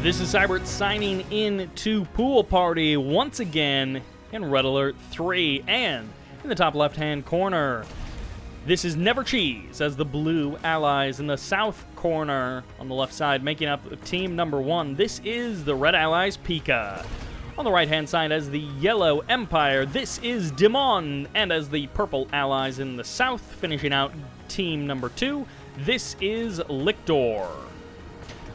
This is Sybert signing in to Pool Party once again in Red Alert 3, and in the top left-hand corner, this is Never Cheese as the blue allies. In the south corner on the left side, making up team number 1, this is the red allies PiKa. On the right-hand side as the yellow Empire, this is Dimon, and as the purple allies in the south, finishing out team number 2, this is LiCtor.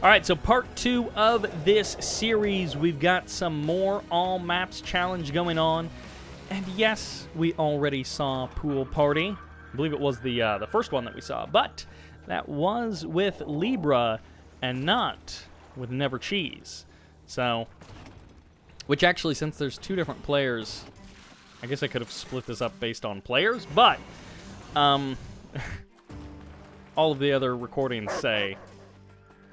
Alright, so part 2 of this series, we've got some more All Maps Challenge going on. And yes, we already saw Pool Party. I believe it was the first one that we saw. But that was with Libra and not with Never Cheese. So, which actually, since there's 2 different players, I guess I could have split this up based on players. But, all of the other recordings say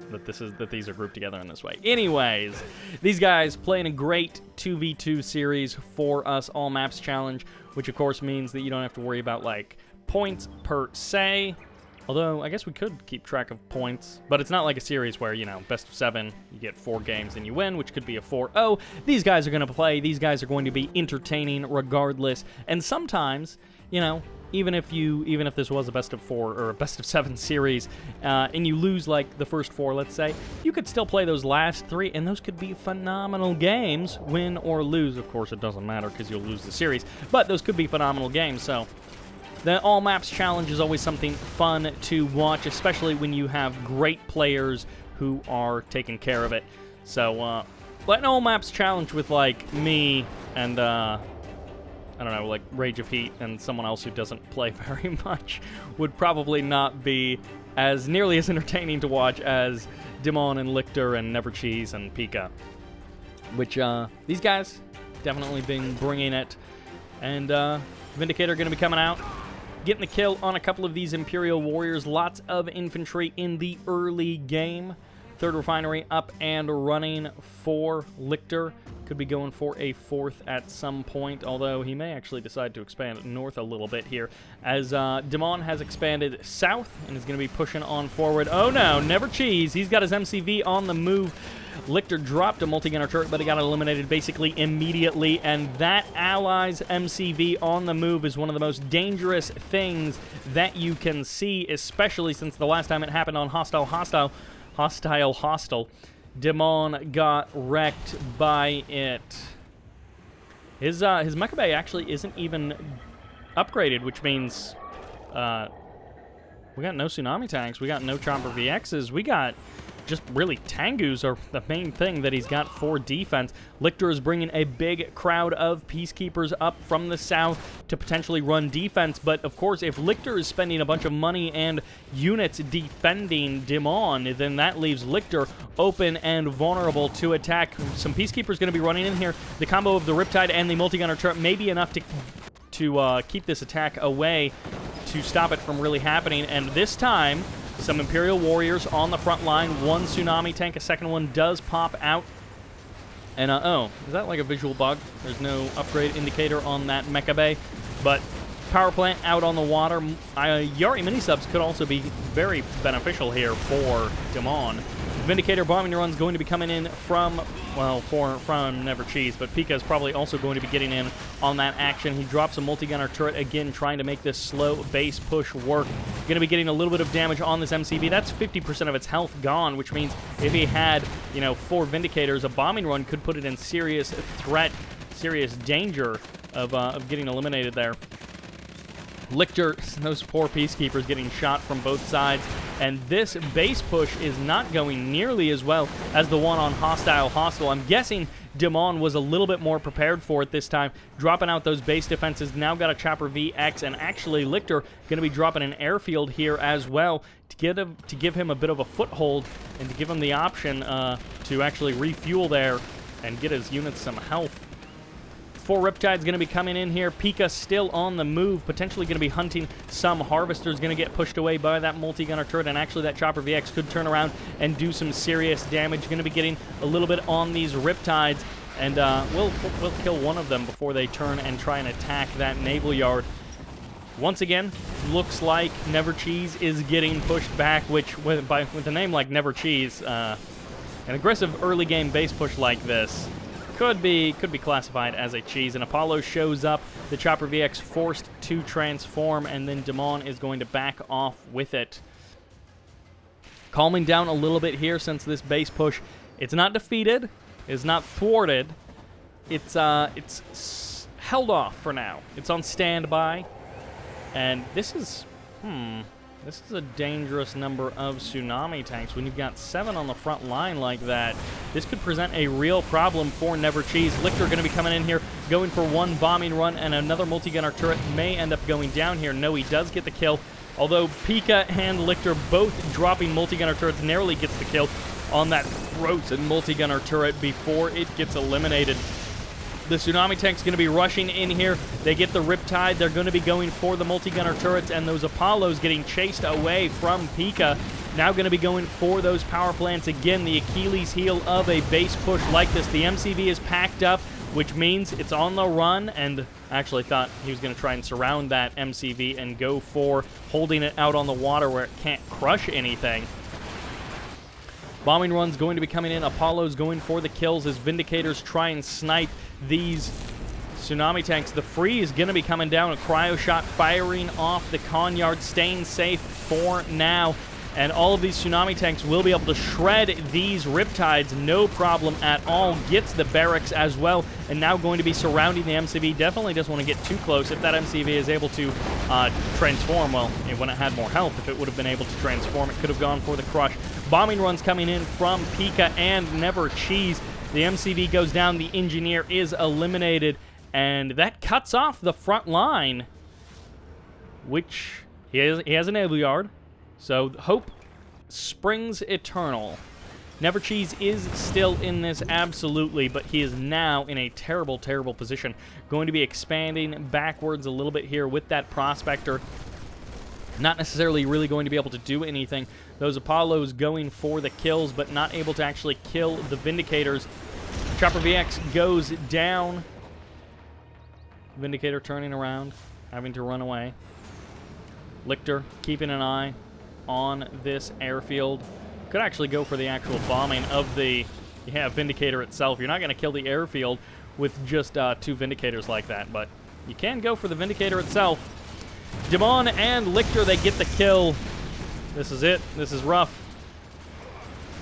that these are grouped together in this way. Anyways, these guys playing a great 2v2 series for us, All Maps Challenge, which of course means that you don't have to worry about like points per se. Although I guess we could keep track of points, but it's not like a series where, you know, best of 7, you get 4 games and you win, which could be a 4-0. These guys are going to play. These guys are going to be entertaining regardless. And sometimes, you know, even if this was a best of 4 or a best of 7 series, and you lose like the first 4, let's say, you could still play those last 3, and those could be phenomenal games, win or lose. Of course, it doesn't matter because you'll lose the series, but those could be phenomenal games. So the All Maps Challenge is always something fun to watch, especially when you have great players who are taking care of it. So an All Maps Challenge with like me and I don't know, like Rage of Heat and someone else who doesn't play very much would probably not be as nearly as entertaining to watch as Dimon and LiCtor and Never Cheese and PiKa. Which, these guys definitely been bringing it. And, Vindicator going to be coming out, getting the kill on a couple of these Imperial Warriors. Lots of infantry in the early game. Third refinery up and running for LiCtor. Could be going for a 4th at some point, although he may actually decide to expand north a little bit here, as Dimon has expanded south and is going to be pushing on forward. Oh no, Never Cheese, he's got his MCV on the move. LiCtor dropped a multi-gunner turret, but he got eliminated basically immediately, and that ally's MCV on the move is one of the most dangerous things that you can see, especially since the last time it happened on Hostile, Dimon got wrecked by it. His Mecha Bay actually isn't even upgraded, which means we got no Tsunami tanks, we got no Chomper VXs, we got just really Tengus are the main thing that he's got for defense. LiCtor is bringing a big crowd of Peacekeepers up from the south to potentially run defense, but of course if LiCtor is spending a bunch of money and units defending Dimon, then that leaves LiCtor open and vulnerable to attack. Some Peacekeepers going to be running in here. The combo of the Riptide and the multi-gunner turret may be enough to keep this attack away, to stop it from really happening, and this time some Imperial Warriors on the front line. One Tsunami tank, a second one does pop out. And, oh, is that like a visual bug? There's no upgrade indicator on that Mecha Bay. But power plant out on the water. Yari mini-subs could also be very beneficial here for Dimon. Vindicator bombing run's going to be coming in from, well, from Never Cheese, but PiKa is probably also going to be getting in on that action. He drops a multi-gunner turret again, trying to make this slow base push work. Going to be getting a little bit of damage on this MCV. That's 50% of its health gone, which means if he had, you know, 4 Vindicators, a bombing run could put it in serious threat, serious danger of getting eliminated there. LiCtor, those poor Peacekeepers getting shot from both sides, and this base push is not going nearly as well as the one on Hostile. I'm guessing Dimon was a little bit more prepared for it this time, dropping out those base defenses. Now got a Chopper VX, and actually LiCtor going to be dropping an airfield here as well to give him a bit of a foothold and to give him the option to actually refuel there and get his units some health. 4 Riptide's going to be coming in here. PiKa still on the move, potentially going to be hunting some Harvesters, going to get pushed away by that multi-gunner turret, and actually that Chopper VX could turn around and do some serious damage. Going to be getting a little bit on these Riptides, and we'll kill one of them before they turn and try and attack that naval yard. Once again, looks like Never Cheese is getting pushed back, which with a name like Never Cheese, An aggressive early game base push like this could be classified as a cheese. And Apollo shows up, the Chopper VX forced to transform, and then Dimon is going to back off with it. Calming down a little bit here since this base push, it's not defeated, it's not thwarted, it's held off for now. It's on standby, and this is a dangerous number of tsunami tanks. When you've got 7 on the front line like that, this could present a real problem for Never Cheese. LiCtor going to be coming in here, going for 1 bombing run, and another multi-gunner turret may end up going down here. No, he does get the kill, although PiKa and LiCtor both dropping multi-gunner turrets. Narrowly gets the kill on that frozen multi-gunner turret before it gets eliminated. The tsunami tank's going to be rushing in here. They get the Riptide. They're going to be going for the multi-gunner turrets, and those Apollos getting chased away from PiKa. Now going to be going for those power plants again. The Achilles heel of a base push like this. The MCV is packed up, which means it's on the run, and I actually thought he was going to try and surround that MCV and go for holding it out on the water where it can't crush anything. Bombing run's going to be coming in. Apollo's going for the kills as Vindicators try and snipe these tsunami tanks. The free is going to be coming down. A cryo shot firing off the Conyard, staying safe for now. And all of these tsunami tanks will be able to shred these Riptides, no problem at all. Gets the barracks as well, and now going to be surrounding the MCV. Definitely doesn't want to get too close. If that MCV is able to transform, well, when it had more health, if it would have been able to transform, it could have gone for the crush. Bombing runs coming in from PiKa and Never Cheese. The MCV goes down, the engineer is eliminated, and that cuts off the front line, which he has a naval yard. So hope springs eternal. Never Cheese is still in this, absolutely, but he is now in a terrible, terrible position. Going to be expanding backwards a little bit here with that Prospector. Not necessarily really going to be able to do anything. Those Apollos going for the kills, but not able to actually kill the Vindicators. Chopper VX goes down. Vindicator turning around, having to run away. LiCtor keeping an eye on this airfield. Could actually go for the actual bombing of the Vindicator itself. You're not going to kill the airfield with just 2 Vindicators like that, but you can go for the Vindicator itself. Dimon and LiCtor, they get the kill. This is it. This is rough.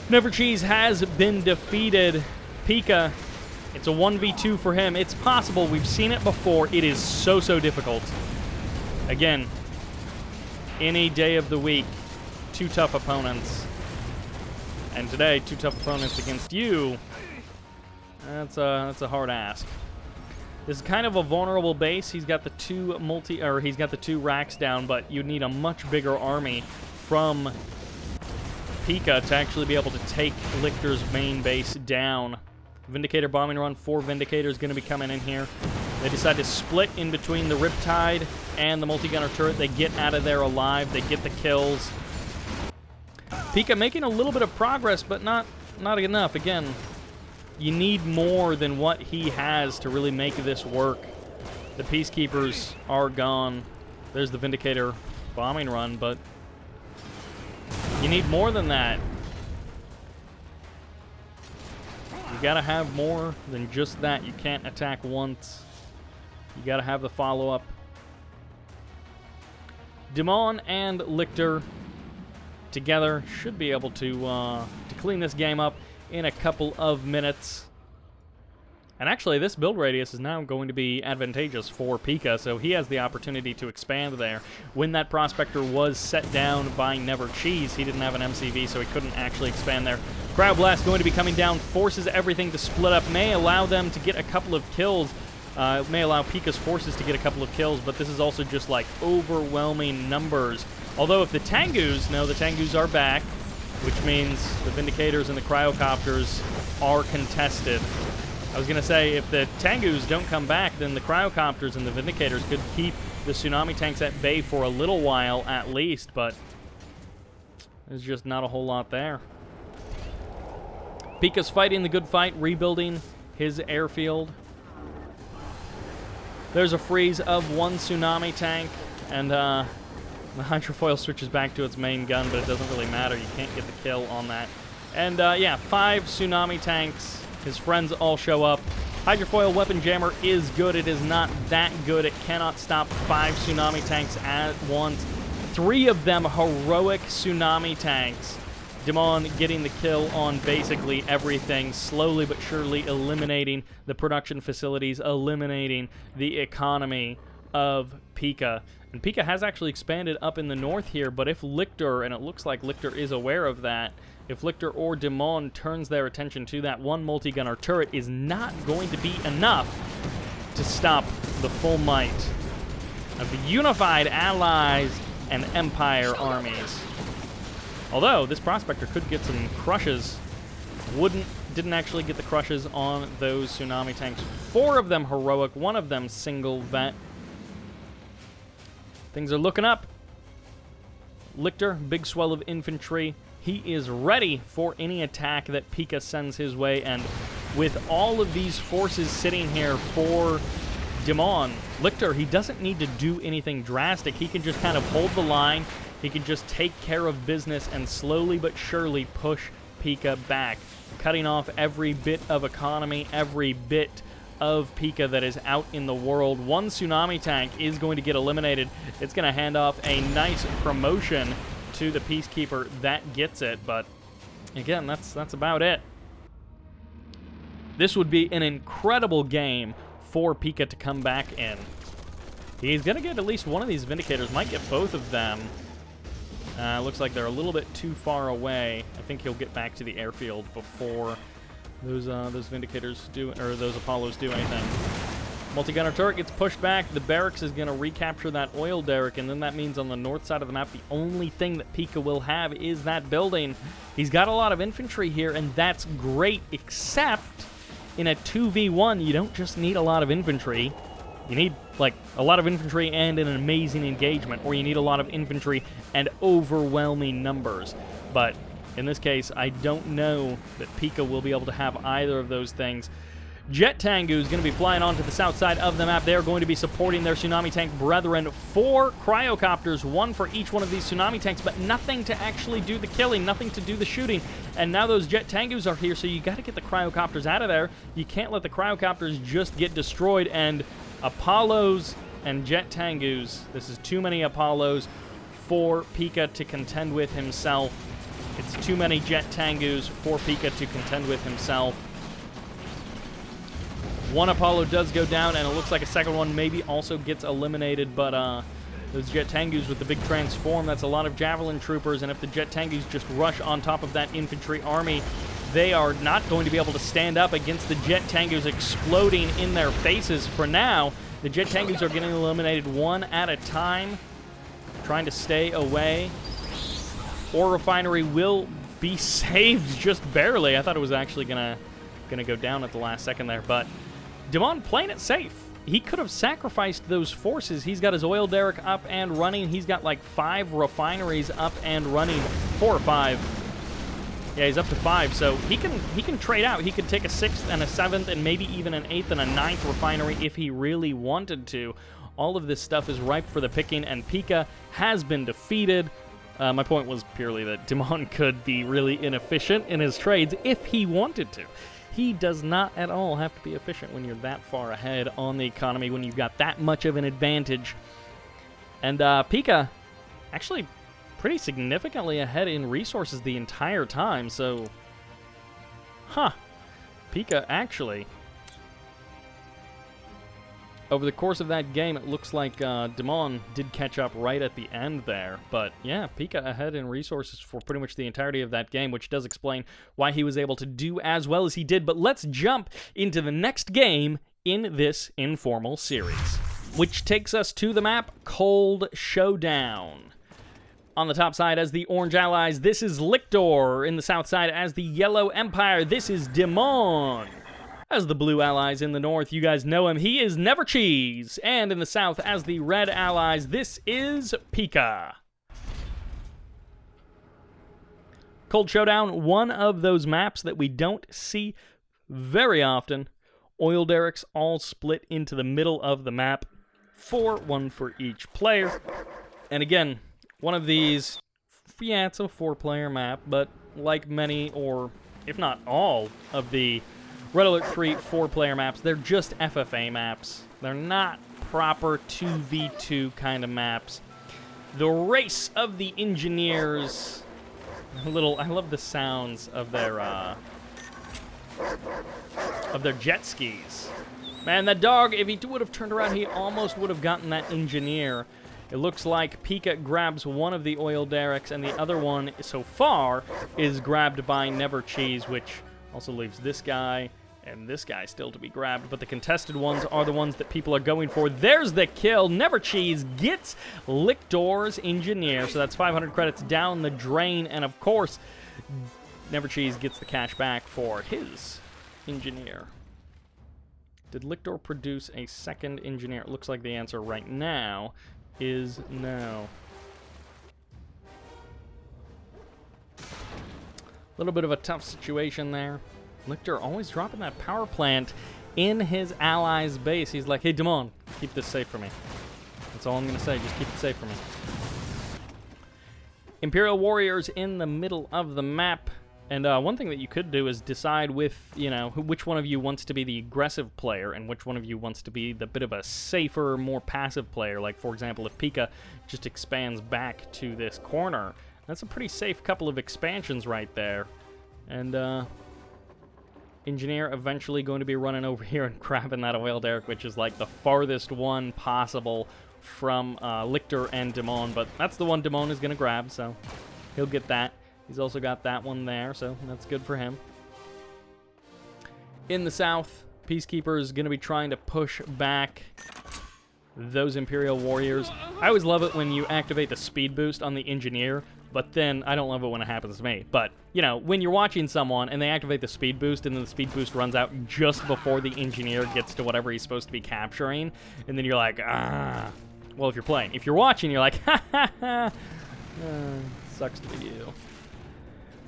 Never Cheese has been defeated. PiKa, it's a 1v2 for him. It's possible. We've seen it before. It is so, so difficult. Again, any day of the week, 2 tough opponents. And today, 2 tough opponents against you. That's a hard ask. This is kind of a vulnerable base. He's got the 2 racks down, but you'd need a much bigger army from PiKa to actually be able to take LiCtor's main base down. Vindicator bombing run, 4 Vindicators going to be coming in here. They decide to split in between the Riptide and the multi-gunner turret. They get out of there alive. They get the kills. PiKa making a little bit of progress, but not enough. Again, you need more than what he has to really make this work. The Peacekeepers are gone. There's the Vindicator bombing run, but you need more than that. You gotta have more than just that. You can't attack once. You gotta have the follow-up. Dimon and LiCtor together should be able to clean this game up in a couple of minutes. And actually, this build radius is now going to be advantageous for PiKa, so he has the opportunity to expand there. When that Prospector was set down by Never Cheese, he didn't have an MCV, so he couldn't actually expand there. Cryo Blast going to be coming down, forces everything to split up, may allow them to get a couple of kills, may allow PiKa's forces to get a couple of kills, but this is also just like overwhelming numbers. Although if the Tengus are back, which means the Vindicators and the Cryocopters are contested. I was going to say, if the Tengus don't come back, then the Cryocopters and the Vindicators could keep the tsunami tanks at bay for a little while at least, but there's just not a whole lot there. PiKa's fighting the good fight, rebuilding his airfield. There's a freeze of 1 tsunami tank, and the hydrofoil switches back to its main gun, but it doesn't really matter. You can't get the kill on that And yeah, 5 tsunami tanks. His friends all show up. Hydrofoil Weapon Jammer is good. It is not that good. It cannot stop 5 tsunami tanks at once. 3 of them heroic tsunami tanks. Dimon getting the kill on basically everything, slowly but surely eliminating the production facilities, eliminating the economy of PiKa. And PiKa has actually expanded up in the north here, but if LiCtor, and it looks like LiCtor is aware of that, if LiCtor or Dimon turns their attention to that one multi-gunner turret, is not going to be enough to stop the full might of the unified Allies and Empire armies. Although, this Prospector could get some crushes. Didn't actually get the crushes on those tsunami tanks. 4 of them heroic, 1 of them single vet. Things are looking up. LiCtor, big swell of infantry. He is ready for any attack that PiKa sends his way, and with all of these forces sitting here for Dimon, LiCtor, he doesn't need to do anything drastic. He can just kind of hold the line. He can just take care of business and slowly but surely push PiKa back, cutting off every bit of economy, every bit of PiKa that is out in the world. 1 tsunami tank is going to get eliminated. It's going to hand off a nice promotion to the Peacekeeper that gets it, but again, that's about it. This would be an incredible game for PiKa to come back in. He's going to get at least one of these Vindicators, might get both of them. Looks like they're a little bit too far away. I think he'll get back to the airfield before those Vindicators do, or those Apollos do anything. Multi-gunner turret gets pushed back. The barracks is going to recapture that oil derrick, and then that means on the north side of the map, the only thing that PiKa will have is that building. He's got a lot of infantry here, and that's great, except in a 2v1, you don't just need a lot of infantry. You need, like, a lot of infantry and an amazing engagement, or you need a lot of infantry and overwhelming numbers. But in this case, I don't know that PiKa will be able to have either of those things. Jet Tengu is going to be flying onto the south side of the map. They are going to be supporting their tsunami tank brethren. 4 cryocopters, 1 for each one of these tsunami tanks, but nothing to actually do the killing, nothing to do the shooting. And now those Jet Tengus are here, so you got to get the cryocopters out of there. You can't let the cryocopters just get destroyed. And Apollos and Jet Tengus, this is too many Apollos for PiKa to contend with himself. It's too many Jet Tengus for PiKa to contend with himself. 1 Apollo does go down, and it looks like a second one maybe also gets eliminated, but those Jet Tengus with the big transform, that's a lot of Javelin troopers, and if the Jet Tengus just rush on top of that infantry army, they are not going to be able to stand up against the Jet Tengus exploding in their faces. For now, the Jet Tengus are getting eliminated 1 at a time, trying to stay away. Ore Refinery will be saved just barely. I thought it was actually gonna go down at the last second there, but Dimon playing it safe. He could have sacrificed those forces. He's got his oil derrick up and running. He's got like 5 refineries up and running. 4 or 5. Yeah, he's up to 5, so he can trade out. He could take a 6th and a 7th and maybe even an 8th and a 9th refinery if he really wanted to. All of this stuff is ripe for the picking, and PiKa has been defeated. My point was purely that Dimon could be really inefficient in his trades if he wanted to. He does not at all have to be efficient when you're that far ahead on the economy, when you've got that much of an advantage. And PiKa actually pretty significantly ahead in resources the entire time, so... PiKa actually... Over the course of that game, it looks like Dimon did catch up right at the end there. But yeah, PiKa ahead in resources for pretty much the entirety of that game, which does explain why he was able to do as well as he did. But let's jump into the next game in this informal series, which takes us to the map Cold Showdown. On the top side as the Orange Allies, this is LiCtor. In the south side as the Yellow Empire, this is Dimon. As the Blue Allies in the north, you guys know him. He is Never Cheese. And in the south, as the Red Allies, this is PiKa. Cold Showdown, one of those maps that we don't see very often. Oil derricks all split into the middle of the map. 1 for each player. And again, one of these, yeah, it's a 4-player map, but like many, or if not all, of the Red Alert 3 4-player maps. They're just FFA maps. They're not proper 2v2 kind of maps. The race of the engineers. I love the sounds of their jet skis. Man, that dog, if he would have turned around, he almost would have gotten that engineer. It looks like PiKa grabs one of the oil derricks, and the other one, so far, is grabbed by Never Cheese, which also leaves this guy and this guy still to be grabbed. But the contested ones are the ones that people are going for. There's the kill. Never Cheese gets LiCtor's engineer, so that's 500 credits down the drain. And, of course, Never Cheese gets the cash back for his engineer. Did LiCtor produce a second engineer? It looks like the answer right now is no. A little bit of a tough situation there. LiCtor always dropping that power plant in his ally's base. He's like, hey, Dimon, keep this safe for me. That's all I'm going to say. Just keep it safe for me. Imperial Warriors in the middle of the map. And one thing that you could do is decide with, which one of you wants to be the aggressive player and which one of you wants to be the bit of a safer, more passive player. Like, for example, if PiKa just expands back to this corner, that's a pretty safe couple of expansions right there. And engineer eventually going to be running over here and grabbing that oil derrick, which is like the farthest one possible from LiCtor and Dimon. But that's the one Dimon is going to grab, so he'll get that. He's also got that one there, so that's good for him. In the south, Peacekeeper is going to be trying to push back those Imperial Warriors. I always love it when you activate the speed boost on the engineer, but then I don't love it when it happens to me. But, when you're watching someone and they activate the speed boost and then the speed boost runs out just before the engineer gets to whatever he's supposed to be capturing, and then you're like, ah. Well, if you're playing. If you're watching, you're like, ha ha ha. Sucks to be you.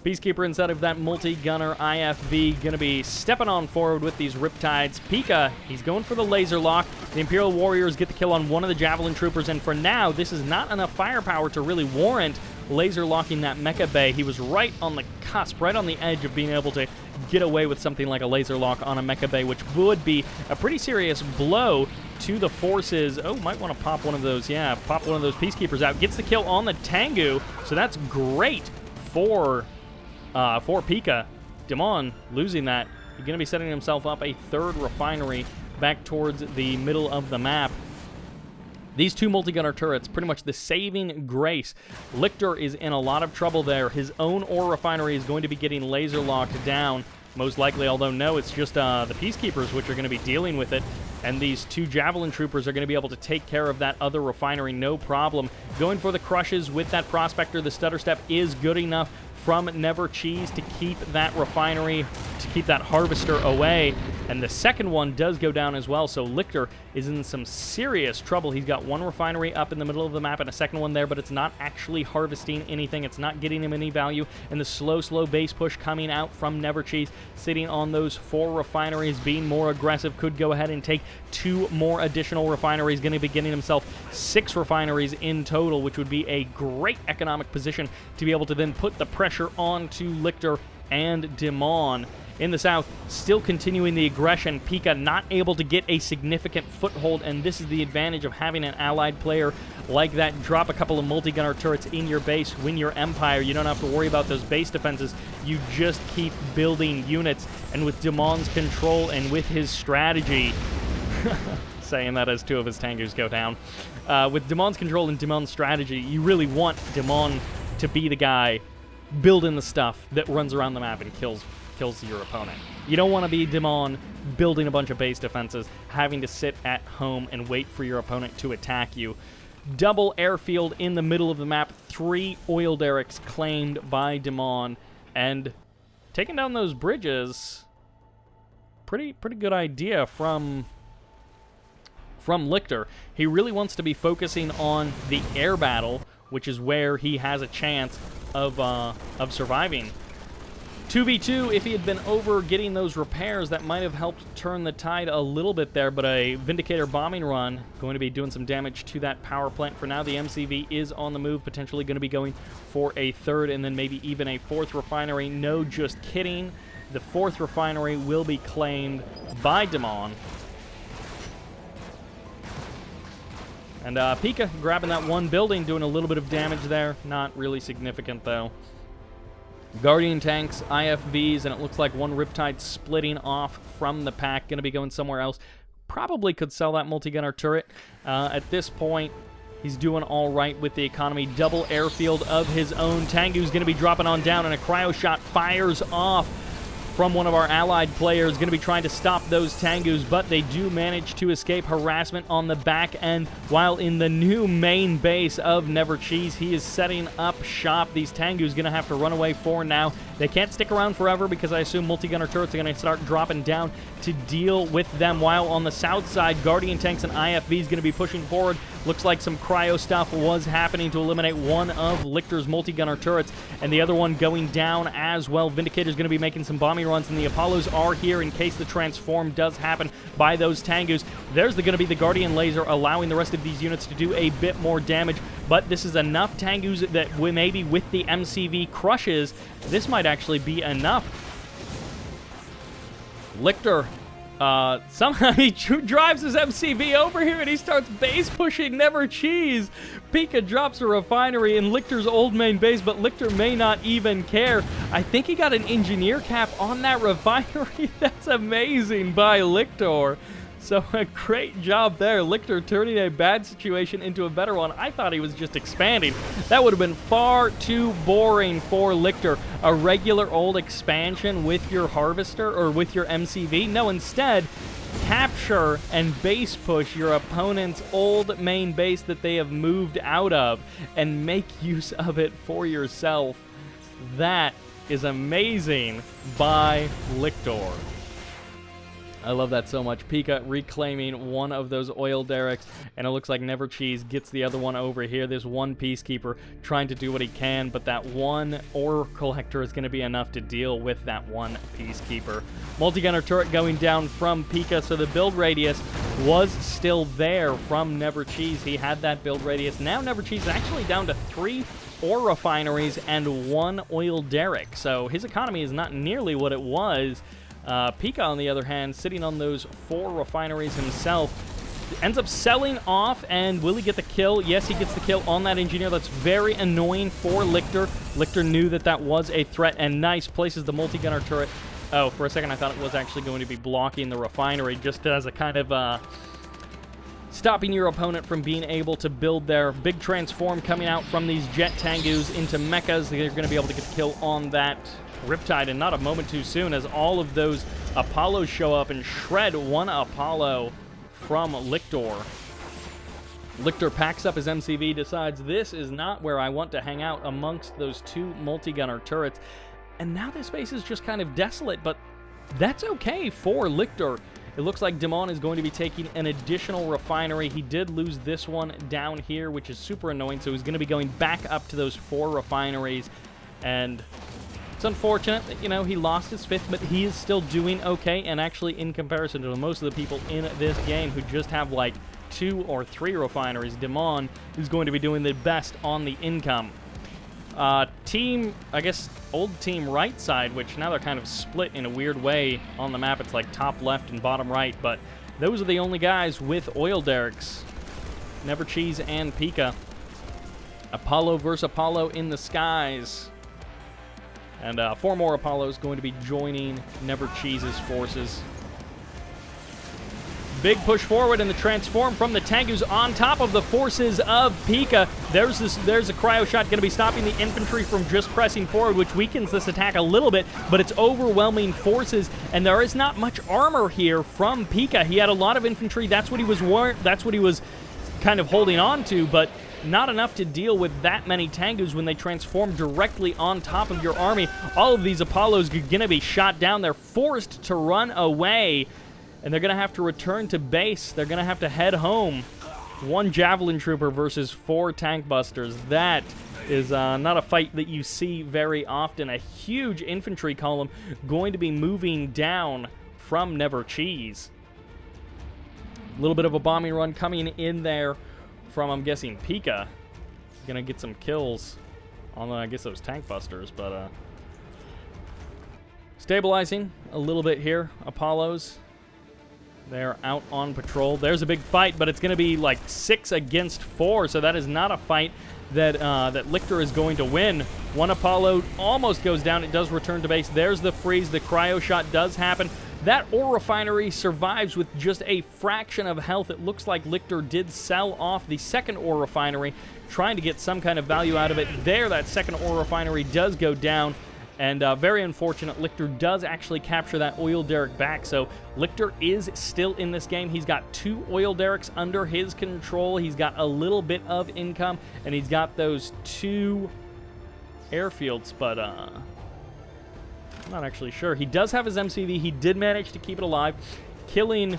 Peacekeeper inside of that multi-gunner IFV going to be stepping on forward with these Riptides. PiKa, he's going for the laser lock. The Imperial Warriors get the kill on one of the Javelin Troopers, and for now, this is not enough firepower to really warrant laser locking that mecha bay. He was right on the cusp, right on the edge of being able to get away with something like a laser lock on a mecha bay, which would be a pretty serious blow to the forces. Oh, might want to pop one of those. Yeah, pop one of those Peacekeepers out. Gets the kill on the Tengu, so that's great for PiKa. Dimon losing that. He's going to be setting himself up a third refinery back towards the middle of the map. These two multi-gunner turrets, pretty much the saving grace. LiCtor is in a lot of trouble there. His own ore refinery is going to be getting laser locked down, most likely, although no, it's just the Peacekeepers which are going to be dealing with it. And these two Javelin Troopers are going to be able to take care of that other refinery, no problem. Going for the crushes with that Prospector. The stutter step is good enough from Never Cheese to keep that refinery, to keep that harvester away. And the second one does go down as well, so LiCtor is in some serious trouble. He's got one refinery up in the middle of the map and a second one there, but it's not actually harvesting anything. It's not getting him any value. And the slow base push coming out from Never Cheese, sitting on those 4 refineries, being more aggressive, could go ahead and take 2 more additional refineries, going to be getting himself 6 refineries in total, which would be a great economic position to be able to then put the pressure on to LiCtor and Dimon. In the south, still continuing the aggression. PiKa not able to get a significant foothold, and this is the advantage of having an allied player like that. Drop a couple of multi-gunner turrets in your base, win your empire. You don't have to worry about those base defenses. You just keep building units, and with Dimon's control and with his strategy, saying that as 2 of his Tengus go down, with Dimon's control and Dimon's strategy, you really want Dimon to be the guy building the stuff that runs around the map and kills your opponent. You don't want to be Dimon building a bunch of base defenses, having to sit at home and wait for your opponent to attack you. Double airfield in the middle of the map, 3 oil derricks claimed by Dimon, and taking down those bridges, pretty good idea from LiCtor. He really wants to be focusing on the air battle, which is where he has a chance of surviving. 2v2, if he had been over getting those repairs, that might have helped turn the tide a little bit there, but a Vindicator bombing run going to be doing some damage to that power plant. For now, the MCV is on the move, potentially going to be going for a third and then maybe even a fourth refinery. No, just kidding. The fourth refinery will be claimed by Dimon. And PiKa grabbing that one building, doing a little bit of damage there. Not really significant, though. Guardian tanks, IFVs, and it looks like one Riptide splitting off from the pack. Going to be going somewhere else. Probably could sell that multi-gunner turret. At this point, he's doing all right with the economy. Double airfield of his own. Tengu's going to be dropping on down, and a cryo shot fires off from one of our allied players. Going to be trying to stop those Tengus, but they do manage to escape harassment on the back end. While in the new main base of Never Cheese, he is setting up shop. These Tengus going to have to run away for now. They can't stick around forever because I assume multi-gunner turrets are going to start dropping down to deal with them. While on the south side, Guardian tanks and IFVs going to be pushing forward. Looks like some cryo stuff was happening to eliminate one of LiCtor's multi-gunner turrets, and the other one going down as well. Vindicator's going to be making some bombing runs, and the Apollos are here in case the transform does happen by those Tengus. There's going to be the Guardian laser, allowing the rest of these units to do a bit more damage, but this is enough Tengus that maybe with the MCV crushes, this might actually be enough. LiCtor somehow he drives his MCV over here and he starts base pushing Never Cheese. PiKa drops a refinery in LiCtor's old main base, but LiCtor may not even care. I think he got an engineer cap on that refinery. That's amazing by LiCtor. So a great job there. LiCtor turning a bad situation into a better one. I thought he was just expanding. That would have been far too boring for LiCtor. A regular old expansion with your harvester or with your MCV. No, instead, capture and base push your opponent's old main base that they have moved out of and make use of it for yourself. That is amazing by LiCtor. I love that so much. PiKa reclaiming one of those oil derricks, and it looks like Never Cheese gets the other one over here. There's one Peacekeeper trying to do what he can, but that one ore collector is going to be enough to deal with that one Peacekeeper. Multi-gunner turret going down from PiKa, so the build radius was still there from Never Cheese. He had that build radius. Now Never Cheese is actually down to 3 ore refineries and 1 oil derrick, so his economy is not nearly what it was. PiKa, on the other hand, sitting on those 4 refineries himself, ends up selling off, and will he get the kill? Yes, he gets the kill on that engineer. That's very annoying for LiCtor. LiCtor knew that that was a threat, and nice, places the multi-gunner turret. Oh, for a second I thought it was actually going to be blocking the refinery, just as a kind of stopping your opponent from being able to build their big transform coming out from these jet Tengus into mechas. They're going to be able to get the kill on that Riptide, and not a moment too soon, as all of those Apollos show up and shred one Apollo from LiCtor. LiCtor packs up his MCV, decides this is not where I want to hang out amongst those 2 multi-gunner turrets, and now this base is just kind of desolate, but that's okay for LiCtor. It looks like Dimon is going to be taking an additional refinery. He did lose this one down here, which is super annoying, so he's going to be going back up to those 4 refineries, and it's unfortunate that, you know, he lost his 5th, but he is still doing okay, and actually in comparison to most of the people in this game who just have like 2 or 3 refineries, Dimon is going to be doing the best on the income. Team, I guess, old team right side, which now they're kind of split in a weird way on the map. It's like top left and bottom right, but those are the only guys with oil derricks. Never Cheese and PiKa. Apollo versus Apollo in the skies. And 4 more Apollos going to be joining Never Cheese's forces. Big push forward, and the transform from the Tengus on top of the forces of PiKa. There's a cryo shot going to be stopping the infantry from just pressing forward, which weakens this attack a little bit, but it's overwhelming forces, and there is not much armor here from PiKa. He had a lot of infantry. That's what he was kind of holding on to, but not enough to deal with that many Tengus when they transform directly on top of your army. All of these Apollos are going to be shot down. They're forced to run away, and they're going to have to return to base. They're going to have to head home. 1 Javelin Trooper versus 4 Tank Busters. That is not a fight that you see very often. A huge infantry column going to be moving down from Never Cheese. A little bit of a bombing run coming in there from, I'm guessing, PiKa. Gonna get some kills on, I guess, those Tank Busters, but stabilizing a little bit here. Apollos, they're out on patrol. There's a big fight, but it's going to be like 6 against 4, so that is not a fight that that LiCtor is going to win. 1 Apollo almost goes down. It does return to base. There's the freeze. The cryo shot does happen. That ore refinery survives with just a fraction of health. It looks like LiCtor did sell off the second ore refinery, trying to get some kind of value out of it. There, that second ore refinery does go down. And very unfortunate, LiCtor does actually capture that oil derrick back. So LiCtor is still in this game. He's got 2 oil derricks under his control. He's got a little bit of income, and he's got those 2 airfields, but I'm not actually sure. He does have his MCV. He did manage to keep it alive. Killing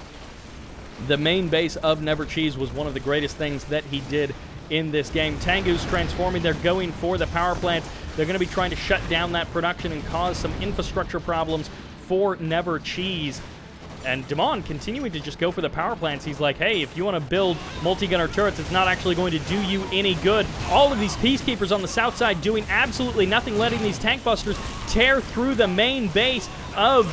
the main base of Never Cheese was one of the greatest things that he did in this game. Tengu's transforming. They're going for the power plants. They're going to be trying to shut down that production and cause some infrastructure problems for Never Cheese. And Dimon continuing to just go for the power plants. He's like, hey, if you want to build multi-gunner turrets, it's not actually going to do you any good. All of these peacekeepers on the south side doing absolutely nothing, letting these tank busters tear through the main base of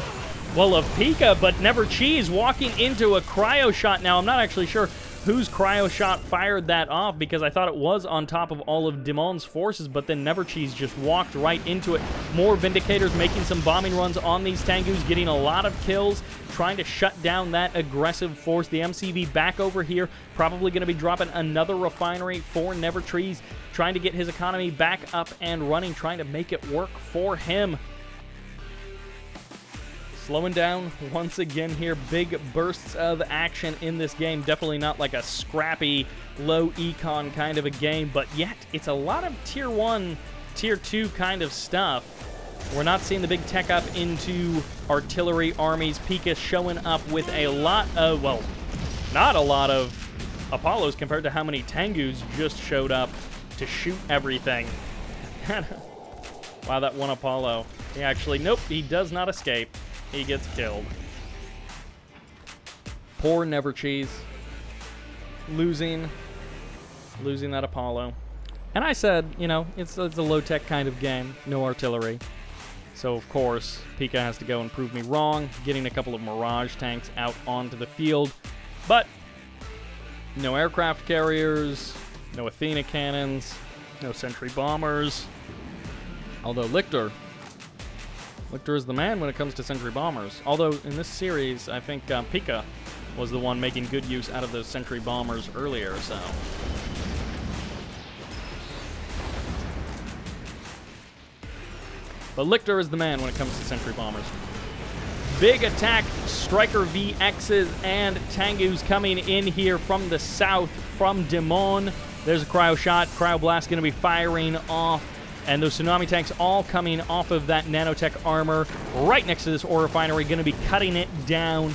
PiKa, but Never Cheese walking into a cryo shot. Now, I'm not actually sure whose cryo shot fired that off, because I thought it was on top of all of Dimon's forces, but then Never Cheese just walked right into it. More Vindicators making some bombing runs on these Tengus, getting a lot of kills, trying to shut down that aggressive force. The MCV back over here, probably going to be dropping another refinery for Never Cheese, trying to get his economy back up and running, trying to make it work for him. Slowing down once again here. Big bursts of action in this game. Definitely not like a scrappy, low econ kind of a game, but yet it's a lot of tier 1, tier 2 kind of stuff. We're not seeing the big tech up into artillery armies. PiKa showing up with a lot of, well, not a lot of Apollos compared to how many Tengus just showed up to shoot everything. Wow, that 1 Apollo. He actually, nope, he does not escape. He gets killed. Poor Never Cheese. Losing that Apollo. And I said, you know, it's a low-tech kind of game. No artillery. So, of course, PiKa has to go and prove me wrong, getting a couple of Mirage tanks out onto the field. But no aircraft carriers, no Athena cannons, no sentry bombers. Although LiCtor is the man when it comes to sentry bombers. Although in this series, I think PiKa was the one making good use out of those sentry bombers earlier, so. But LiCtor is the man when it comes to sentry bombers. Big attack, Striker VXs and Tengus coming in here from the south, from Dimon. There's a cryo shot. Cryo blast going to be firing off. And those tsunami tanks all coming off of that nanotech armor right next to this ore refinery, going to be cutting it down,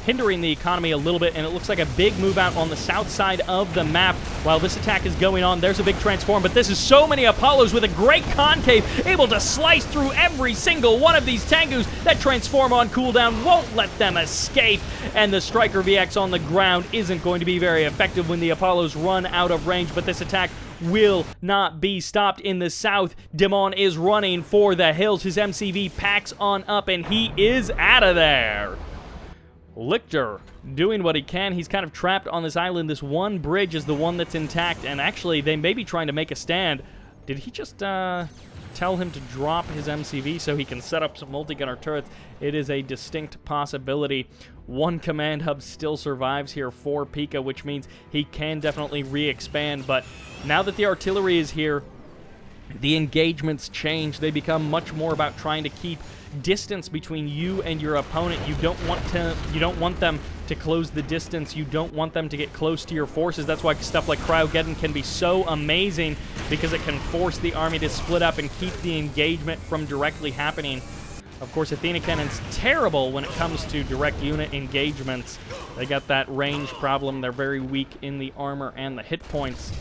hindering the economy a little bit, and it looks like a big move out on the south side of the map while this attack is going on. There's a big transform, but this is so many Apollos with a great concave, able to slice through every single one of these Tengus. That transform on cooldown won't let them escape, and the Striker VX on the ground isn't going to be very effective when the Apollos run out of range, but this attack will not be stopped in the south. Dimon is running for the hills. His MCV packs on up, and he is out of there. LiCtor doing what he can. He's kind of trapped on this island. This one bridge is the one that's intact, and actually they may be trying to make a stand. Did he just tell him to drop his MCV so he can set up some multi-gunner turrets? It is a distinct possibility. One command hub still survives here for PiKa, which means he can definitely re-expand, but now that the artillery is here, the engagements change. They become much more about trying to keep distance between you and your opponent. You don't want them to close the distance. You don't want them to get close to your forces. That's why stuff like Cryogeddon can be so amazing, because it can force the army to split up and keep the engagement from directly happening. Of course, Athena Cannon's terrible when it comes to direct unit engagements. They got that range problem. They're very weak in the armor and the hit points.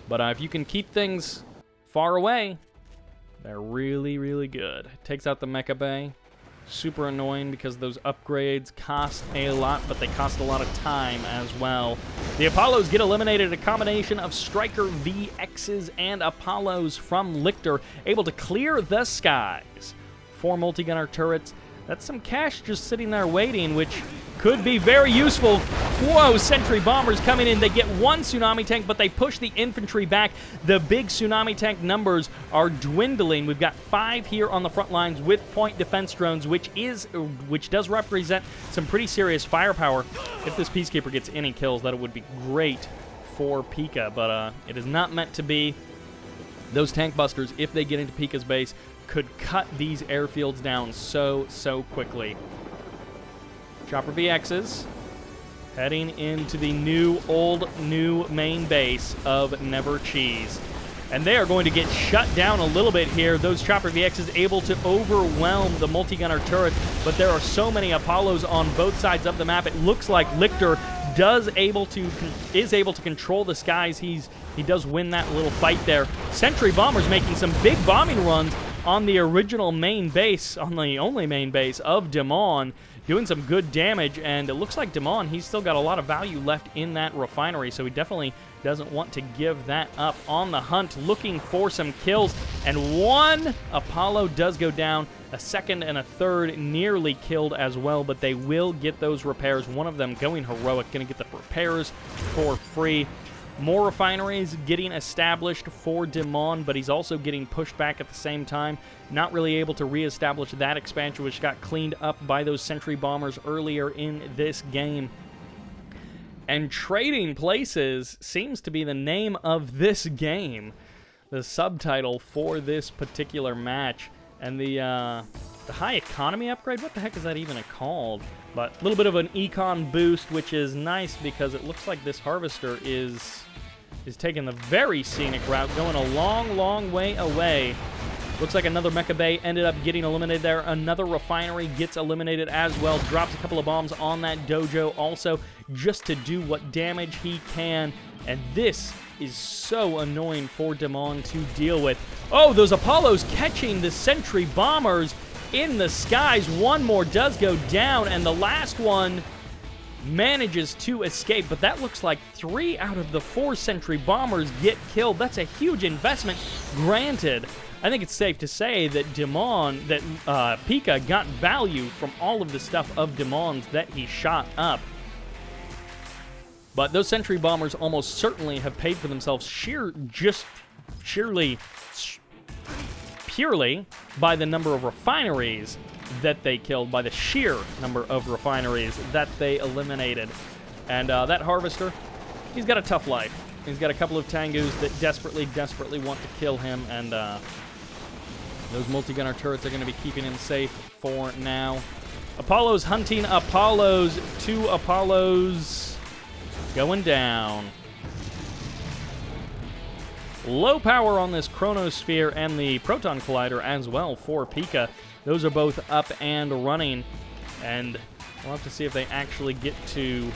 But if you can keep things far away, they're really, really good. Takes out the Mecha Bay. Super annoying because those upgrades cost a lot, but they cost a lot of time as well. The Apollos get eliminated. A combination of Striker VXs and Apollos from LiCtor, able to clear the skies. 4 multi-gunner turrets. That's some cash just sitting there waiting, which could be very useful. Whoa, Sentry Bombers coming in. They get 1 Tsunami Tank, but they push the infantry back. The big Tsunami Tank numbers are dwindling. We've got 5 here on the front lines with point defense drones, which does represent some pretty serious firepower. If this Peacekeeper gets any kills, that would be great for PiKa, but it is not meant to be. Those tank busters, if they get into PiKa's base, could cut these airfields down so quickly. Chopper VXs heading into the new main base of Never Cheese. And they are going to get shut down a little bit here. Those Chopper VXs able to overwhelm the multi-gunner turret, but there are so many Apollos on both sides of the map. It looks like LiCtor is able to control the skies. He does win that little fight there. Sentry Bombers making some big bombing runs on the original main base, on the only main base of Dimon, doing some good damage, and it looks like Dimon, he's still got a lot of value left in that refinery, so he definitely doesn't want to give that up. On the hunt, looking for some kills, and 1 Apollo does go down. A second and a third nearly killed as well, but they will get those repairs. One of them going heroic, going to get the repairs for free. More refineries getting established for Dimon, but he's also getting pushed back at the same time. Not really able to reestablish that expansion, which got cleaned up by those Sentry Bombers earlier in this game. And trading places seems to be the name of this game. The subtitle for this particular match. And the high economy upgrade, what the heck is that even called? But a little bit of an econ boost, which is nice because it looks like this harvester is taking the very scenic route, going a long way away. Looks like another Mecha Bay ended up getting eliminated there. Another refinery gets eliminated as well. Drops a couple of bombs on that dojo also, just to do what damage he can. And this is so annoying for Dimon to deal with. Oh, those Apollos catching the Sentry Bombers in the skies. 1 more does go down, and the last one manages to escape, but that looks like 3 out of the 4 Sentry Bombers get killed. That's a huge investment. Granted, I think it's safe to say that PiKa got value from all of the stuff of Dimon's that he shot up. But those Sentry Bombers almost certainly have paid for themselves purely by the number of refineries that they killed, by the sheer number of refineries that they eliminated. And that Harvester, he's got a tough life. He's got a couple of Tengus that desperately want to kill him, and those multi-gunner turrets are going to be keeping him safe for now. Apollos hunting Apollos. 2 Apollos going down. Low power on this Chronosphere and the Proton Collider as well for PiKa. Those are both up and running, and we'll have to see if they actually get to